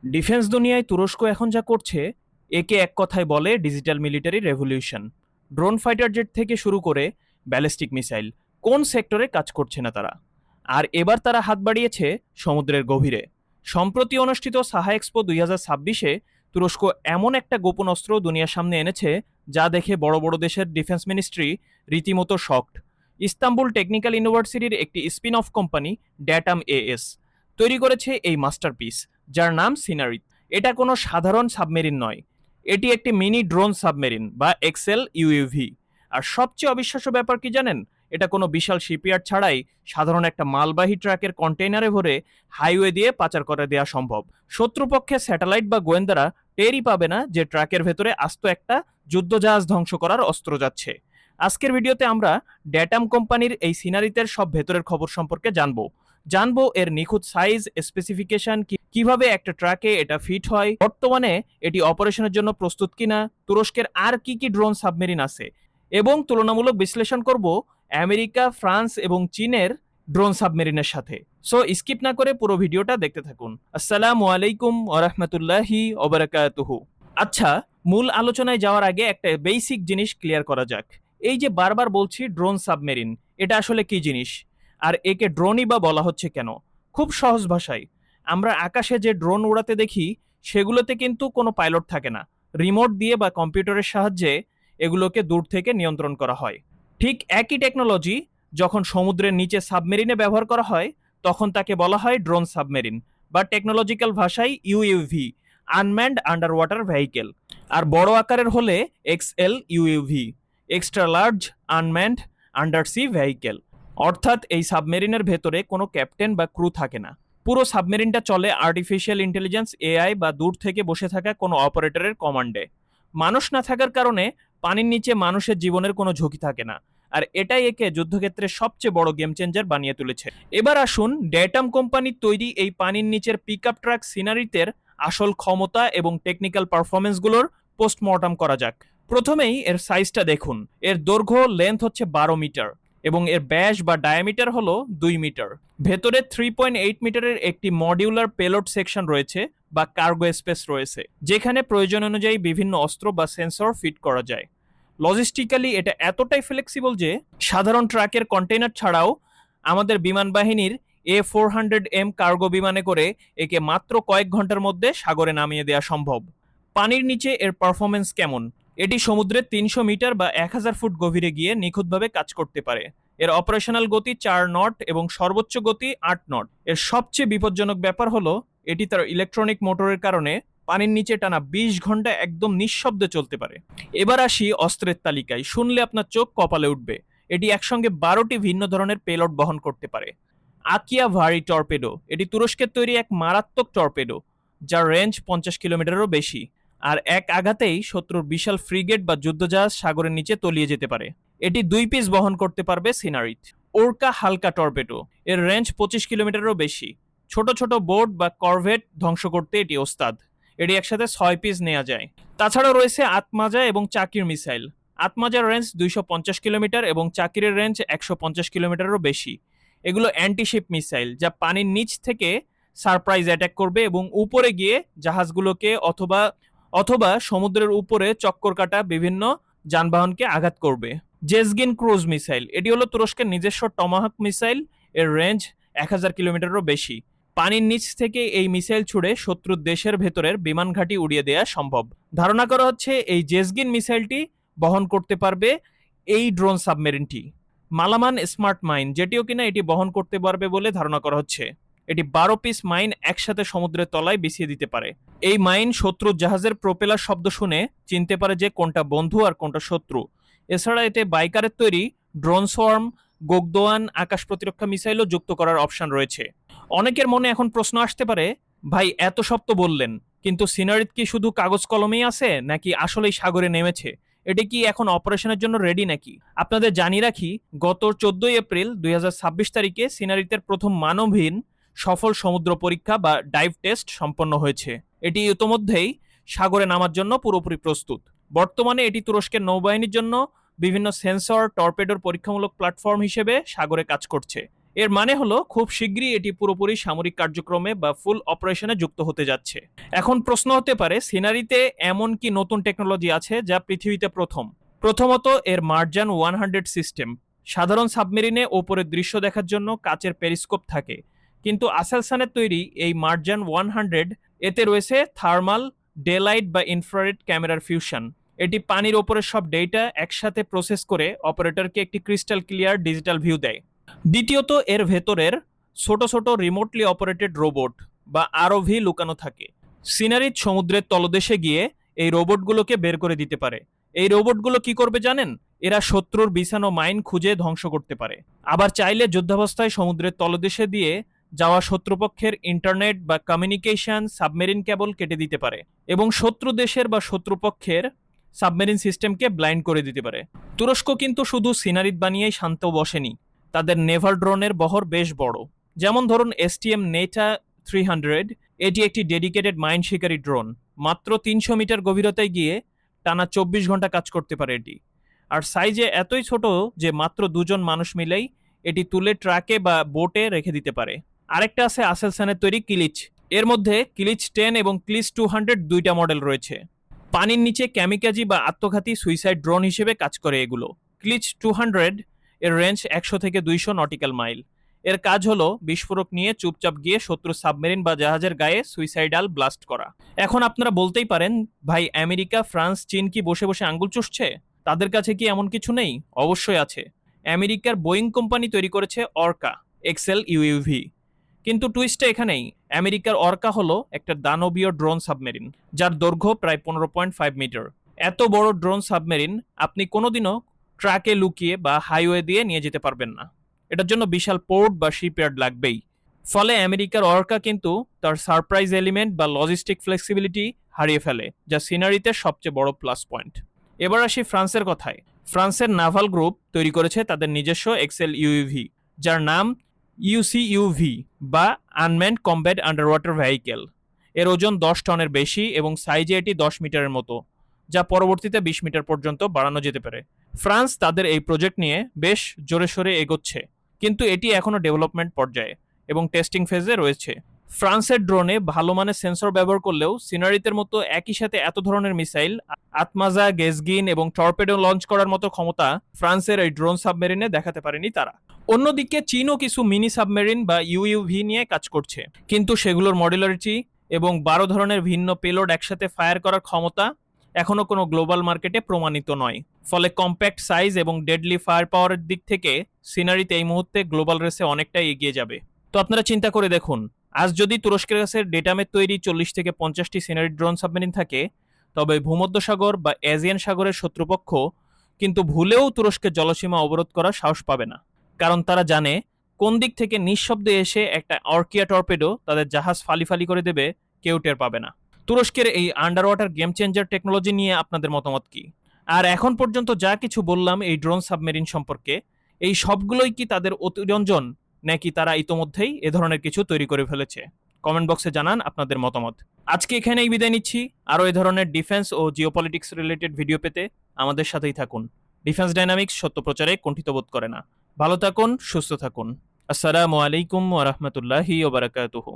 Defence দুনিয়ায় তুরস্ক এখন যা করছে একে এক কথায় বলে digital military revolution. Drone fighter jet থেকে শুরু করে ব্যালিস্টিক মিসাইল, কোন সেক্টরে কাজ করছে না তারা। আর এবার তারা হাত বাড়িয়েছে সমুদ্রের গভীরে। সম্প্রতি অনুষ্ঠিত সাহা এক্সপো 2026-এ তুরস্ক এমন একটা গোপন অস্ত্র দুনিয়ার সামনে এনেছে যা দেখে বড় বড় দেশের ডিফেন্স মিনিস্ট্রি রীতিমতো শকড। ইস্তাম্বুল টেকনিক্যাল ইউনিভার্সিটির একটি spin off company datum as তৈরি করেছে এই মাস্টারপিস, যার নাম সিনারিত। এটা কোনো সাধারণ সাবমেরিন নয়, এটি একটি মিনি ড্রোন সাবমেরিন বা এক্সেল ইউইভি। আর সবচেয়ে অবিশ্বাস্য ব্যাপার কি জানেন? এটা কোনো বিশাল শিপইয়ার্ড ছাড়াই সাধারণ একটা মালবাহী ট্রাকের কন্টেইনারে ভরে হাইওয়ে দিয়ে পাচার করে দেওয়া সম্ভব। শত্রুপক্ষে স্যাটেলাইট বা গোয়েন্দারা টেরই পাবে না যে ট্রাকের ভেতরে আস্ত একটা যুদ্ধজাহাজ ধ্বংস করার অস্ত্র যাচ্ছে। আজকের ভিডিওতে আমরা ড্যাটাম কোম্পানির এই সিনারিতের সব ভেতরের খবর সম্পর্কে জানবো এর নিখুঁত সাইজ, স্পেসিফিকেশন, কিভাবে একটা ট্রাকে এটা ফিট হয়, বর্তমানে এটি অপারেশনের জন্য প্রস্তুত কিনা, তুরস্কের আর কি ড্রোন সাবমেরিন আছে, এবং তুলনামূলক বিশ্লেষণ করব আমেরিকা, ফ্রান্স এবং চীনের ড্রোন সাবমেরিনের সাথে। সো স্কিপ না করে পুরো ভিডিওটা দেখতে থাকুন। আসসালামু আলাইকুম ওয়া রাহমাতুল্লাহি ওয়া বারাকাতুহু। আচ্ছা, মূল আলোচনায় যাওয়ার আগে একটা বেসিক জিনিস ক্লিয়ার করা যাক। এই যে বারবার বলছি ড্রোন সাবমেরিন, এটা আসলে কি জিনিস আর একে ড্রোনই বা বলা হচ্ছে কেন? খুব সহজ ভাষায়, আমরা আকাশে যে ড্রোন উড়াতে দেখি সেগুলোতে কিন্তু কোনো পাইলট থাকে না। রিমোট দিয়ে বা কম্পিউটারের সাহায্যে এগুলোকে দূর থেকে নিয়ন্ত্রণ করা হয়। ঠিক একই টেকনোলজি যখন সমুদ্রের নিচে সাবমেরিনে ব্যবহার করা হয় তখন তাকে বলা হয় ড্রোন সাবমেরিন, বা টেকনোলজিক্যাল ভাষায় UUV, unmanned under water vehicle. আর বড় আকারের হলে XL UUV, extra large unmanned under sea vehicle. অর্থাৎ এই সাবমেরিনের ভেতরে কোনো ক্যাপ্টেন বা ক্রু থাকে না। পুরো সাবমেরিনটা চলে আর্টিফিশিয়াল ইন্টেলিজেন্স, এআই, বা দূর থেকে বসে থাকা কোনো অপারেটরের কমান্ডে। মানুষ না থাকার কারণে পানির নিচে মানুষের জীবনের কোনো ঝুঁকি থাকে না। আর এটাই একে যুদ্ধক্ষেত্রে সবচেয়ে বড় গেম চেঞ্জার বানিয়ে তুলেছে। এবার আসুন ড্যাটাম কোম্পানির তৈরি এই পানির নিচের পিকআপ ট্রাক সিনারিতের আসল ক্ষমতা এবং টেকনিক্যাল পারফরমেন্সগুলোর পোস্টমর্টম করা যাক। প্রথমেই এর সাইজটা দেখুন। এর দৈর্ঘ্য লেন্থ হচ্ছে 12 মিটার এবং এর ব্যাস বা ডায়ামিটার হলো 2 মিটার। ভেতরে 3.8 মিটারের একটি মডিউলার পেলোড সেকশন রয়েছে বা কার্গো স্পেস রয়েছে, যেখানে প্রয়োজন অনুযায়ী বিভিন্ন অস্ত্র বা সেন্সর ফিট করা যায়। লজিস্টিক্যালি এটা এতটাই ফ্লেক্সিবল যে সাধারণ ট্রাকের কন্টেইনার ছাড়াও আমাদের বিমান বাহিনীর A400M কার্গো বিমানে করে একে মাত্র কয়েক ঘন্টার মধ্যে সাগরে নামিয়ে দেওয়া সম্ভব। পানির নিচে এর পারফরমেন্স কেমন? এটি সমুদ্রের 300 মিটার বা 1000 ফুট গভীরে গিয়ে নিখুঁতভাবে কাজ করতে পারে। এর অপারেশনাল গতি 4 নট এবং সর্বোচ্চ গতি 8 নট। এর সবচেয়ে বিপজ্জনক ব্যাপার হলো এটি তার ইলেকট্রনিক মোটরের কারণে পানির নিচে টানা 20 ঘন্টা একদম নিঃশব্দে চলতে পারে। এবার আসি অস্ত্রের তালিকায়, শুনলে আপনার চোখ কপালে উঠবে। এটি একসঙ্গে 12টি ভিন্ন ধরনের পেলোড বহন করতে পারে। আকিয়া ভারি টর্পেডো, এটি তুরস্কের তৈরি এক মারাত্মক টর্পেডো যার রেঞ্জ 50 কিলোমিটারেরও বেশি। আর এক আঘাতেই শত্রুর বিশাল ফ্রিগেট বা যুদ্ধজাহাজ সাগরের নিচে তলিয়ে যেতে পারে। এটি 2 পিস বহন করতে পারবে সিনারিট। ওরকা হালকা টর্পেডো, এর রেঞ্জ 25 কিলোমিটারেরও বেশি। ছোট ছোট বোট বা করভেট ধ্বংস করতে এটি ওস্তাদ। এটি একসাথে 6 পিস নেওয়া যায়। তাছাড়াও রয়েছে আতমাজা এবং চাকির মিসাইল। আতমাজার রেঞ্জ 250 কিলোমিটার এবং চাকিরের রেঞ্জ 150 কিলোমিটারেরও বেশি। এগুলো অ্যান্টিশিপ মিসাইল যা পানির নিচ থেকে সারপ্রাইজ অ্যাটাক করবে এবং উপরে গিয়ে জাহাজগুলোকে অথবা অথবা সমুদ্রের উপরে চক্কর কাটা বিভিন্ন যানবাহনকে আঘাত করবে। জেসগিন ক্রুজ মিসাইল, এটি হলো তুরস্কের নিজস্ব টমাহক মিসাইল। এর রেঞ্জ 1000 কিলোমিটারেরও বেশি। পানির নিচ থেকে এই মিসাইল ছুড়ে শত্রুর দেশের ভেতরের বিমান ঘাঁটি উড়িয়ে দেওয়া সম্ভব। ধারণা করা হচ্ছে এই জেসগিন মিসাইলটি বহন করতে পারবে এই ড্রোন সাবমেরিনটি। মালামান স্মার্ট মাইন, যেটিও কিনা এটি বহন করতে পারবে বলে ধারণা করা হচ্ছে। এটি 12 পিস মাইন একসাথে সমুদ্রের তলায় বিছিয়ে দিতে পারে। এই মাইন শত্রুর জাহাজের প্রোপেলার শব্দ শুনে চিনতে পারে যে কোনটা বন্ধু আর কোনটা শত্রু। এছাড়া এতে বাইকারের তৈরি ড্রোন সোয়ার্ম, গোগদোয়ান আকাশ প্রতিরক্ষা মিসাইলও যুক্ত করার অপশন রয়েছে। অনেকের মনে এখন প্রশ্ন আসতে পারে, ভাই এত সব তো বললেন, কিন্তু সিনারিত কি শুধু কাগজ কলমেই আছে নাকি আসলেই সাগরে নেমেছে? এটি কি এখন অপারেশনের জন্য রেডি নাকি? আপনাদের জানিয়ে রাখি, গত 14 এপ্রিল 2026 তারিখে সিনারিতের প্রথম মানবহীন সফল সমুদ্র পরীক্ষা বা ডাইভ টেস্ট সম্পন্ন হয়েছে। এটি ইতোমধ্যেই সাগরে নামার জন্য পুরোপুরি প্রস্তুত। বর্তমানে এটি তুরস্কের নৌবাহিনীর জন্য বিভিন্ন সেন্সর, টর্পেডোর পরীক্ষামূলক প্ল্যাটফর্ম হিসেবে সাগরে কাজ করছে। এর মানে হলো খুব শীঘ্রই এটি পুরোপুরি সামরিক কার্যক্রমে বা ফুল অপারেশনে যুক্ত হতে যাচ্ছে। এখন প্রশ্ন হতে পারে, সিনারিতে এমন কি নতুন টেকনোলজি আছে যা পৃথিবীতে প্রথম? প্রথমত, এর মার্জান 100 সিস্টেম। সাধারণ সাবমেরিনে ওপরের দৃশ্য দেখার জন্য কাচের পেরিস্কোপ থাকে, কিন্তু আসেলসানের তৈরি এই মার্জান 100 এতে রয়েছে থার্মাল, ডেলাইট বা ইনফ্রারেড ক্যামেরার ফিউশন। এটি পানির ওপরের সব ডেটা একসাথে প্রসেস করে অপারেটরকে একটি ক্রিস্টাল ক্লিয়ার ডিজিটাল ভিউ দেয়। দ্বিতীয়ত, এর ভেতরের ছোট ছোট রিমোটলি অপারেটেড রোবট বা আরওভি লুকানো থাকে। সিনারির সমুদ্রের তলদেশে গিয়ে এই রোবটগুলোকে বের করে দিতে পারে। এই রোবটগুলো কি করবে জানেন? এরা শত্রুর বিছানো মাইন খুঁজে ধ্বংস করতে পারে। আবার চাইলে যুদ্ধাবস্থায় সমুদ্রের তলদেশে দিয়ে যাওয়া শত্রুপক্ষের ইন্টারনেট বা কমিউনিকেশন সাবমেরিন কেবল কেটে দিতে পারে এবং শত্রু দেশের বা শত্রুপক্ষের সাবমেরিন সিস্টেমকে ব্লাইন্ড করে দিতে পারে। তুরস্ক কিন্তু শুধু সিনারিত বানিয়েই শান্ত বসেনি, তাদের নেভাল ড্রোনের বহর বেশ বড়। যেমন ধরুন এসটিএম নেটা 300, এটি একটি ডেডিকেটেড মাইন শিকারী ড্রোন। মাত্র 300 মিটার গভীরতায় গিয়ে টানা 24 ঘন্টা কাজ করতে পারে এটি। আর সাইজে এতই ছোট যে মাত্র 2জন মানুষ মিলেই এটি তুলে ট্রাকে বা বোটে রেখে দিতে পারে। আরেকটা আছে আসেলসানের তৈরি কিলিচ। এর মধ্যে কিলিচ 10 এবং কিলিচ 200 দুইটা মডেল রয়েছে। পানির নিচে ক্যামিকাজি বা আত্মঘাতী সুইসাইড ড্রোন হিসেবে কাজ করে এগুলো। কিলিচ 200 এর রেঞ্জ 100 থেকে 200 নটিক্যাল মাইল। এর কাজ হলো বিস্ফোরক নিয়ে চুপচাপ গিয়ে শত্রু সাবমেরিন বা জাহাজের গায়ে সুইসাইডাল ব্লাস্ট করা। এখন আপনারা বলতেই পারেন, ভাই আমেরিকা, ফ্রান্স, চীন কি বসে বসে আঙ্গুল চুষছে? তাদের কাছে কি এমন কিছু নেই? অবশ্যই আছে। আমেরিকার বোয়িং কোম্পানি তৈরি করেছে অর্কা এক্সেল ইউইভি। কিন্তু টুইস্টটা এখানেই, আমেরিকার অর্কা হলো একটা দানবীয় ড্রোন সাবমেরিন যার দৈর্ঘ্য প্রায় 15.5 মিটার। এত বড় ড্রোন সাবমেরিন আপনি কোনোদিনও ট্রাকে লুকিয়ে বা হাইওয়ে দিয়ে নিয়ে যেতে পারবেন না। এটার জন্য বিশাল পোর্ট বা শিপইয়ার্ড লাগবেই। ফলে আমেরিকার অর্কা কিন্তু তার সারপ্রাইজ এলিমেন্ট বা লজিস্টিক ফ্লেক্সিবিলিটি হারিয়ে ফেলে, যা সিনারিতে সবচেয়ে বড় প্লাস পয়েন্ট। এবার আসি ফ্রান্সের কথায়। ফ্রান্সের নাভাল গ্রুপ তৈরি করেছে তাদের নিজস্ব এক্সেল ইউইভি, যার নাম ইউসিইউভি বা unmanned combat under water vehicle. এর ওজন 10 টনের বেশি এবং সাইজে এটি 10 মিটারের মতো, যা পরবর্তীতে 20 মিটার পর্যন্ত বাড়ানো যেতে পারে। ফ্রান্স তাদের এই প্রজেক্ট নিয়ে বেশ জোরে সোরে এগোচ্ছে, কিন্তু এটি এখনো ডেভেলপমেন্ট পর্যায়ে এবং টেস্টিং ফেজে রয়েছে। ফ্রান্সের ড্রোনে ভালো মানের সেন্সর ব্যবহার করলেও সিনারিতের মতো একই সাথে এত ধরনের মিসাইল, আতমাজা, গেজগিন এবং টর্পেডো লঞ্চ করার মতো ক্ষমতা ফ্রান্সের এই ড্রোন সাবমেরিনে দেখাতে পারেনি তারা। অন্যদিকে চীনও কিছু মিনি সাবমেরিন বা ইউইভি নিয়ে কাজ করছে, কিন্তু সেগুলোর মডুলারিটি এবং 12 ধরনের ভিন্ন পেলোড একসাথে ফায়ার করার ক্ষমতা এখনো কোনো গ্লোবাল মার্কেটে প্রমাণিত নয়। ফলে কম্প্যাক্ট সাইজ এবং ডেডলি ফায়ার পাওয়ারের দিক থেকে সিনারিতে এই মুহূর্তে গ্লোবাল রেসে অনেকটাই এগিয়ে যাবে। তো আপনারা চিন্তা করে দেখুন, আজ যদি তুরস্কের কাছে ডেটামের তৈরি 40 থেকে 50টি সিনারি ড্রোন সাবমেরিন থাকে, তবে ভূমধ্যসাগর বা এজিয়ান সাগরের শত্রুপক্ষ কিন্তু ভুলেও তুরস্কের জলসীমা অবরোধ করার সাহস পাবে না, কারণ তারা জানে কোন দিক থেকে নিঃশব্দে এসে একটা অর্কিয়া টর্পেডো তাদের জাহাজ ফালি ফালি করে দেবে, কেউ টের পাবে না। তুরস্কের এই under water game changer technology নিয়ে আপনাদের মতামত কি? আর এখন পর্যন্ত যা কিছু বললাম এই ড্রোন সাবমেরিন সম্পর্কে, এই সবগুলোই কি তাদের অতিরঞ্জন, নাকি তারা ইতোমধ্যেই এ ধরনের কিছু তৈরি করে ফেলেছে? কমেন্ট বক্সে জানান আপনাদের মতামত। আজকে এখানেই বিদায় নিচ্ছি। আরও এই ধরনের ডিফেন্স ও জিওপলিটিক্স রিলেটেড ভিডিও পেতে আমাদের সাথেই থাকুন। ডিফেন্স ডাইনামিক্স সত্য প্রচারে কুণ্ঠিত বোধ করে না। ভালো থাকুন, সুস্থ থাকুন। আসসালামু আলাইকুম ওয়া রাহমাতুল্লাহি ওয়া বারাকাতুহু।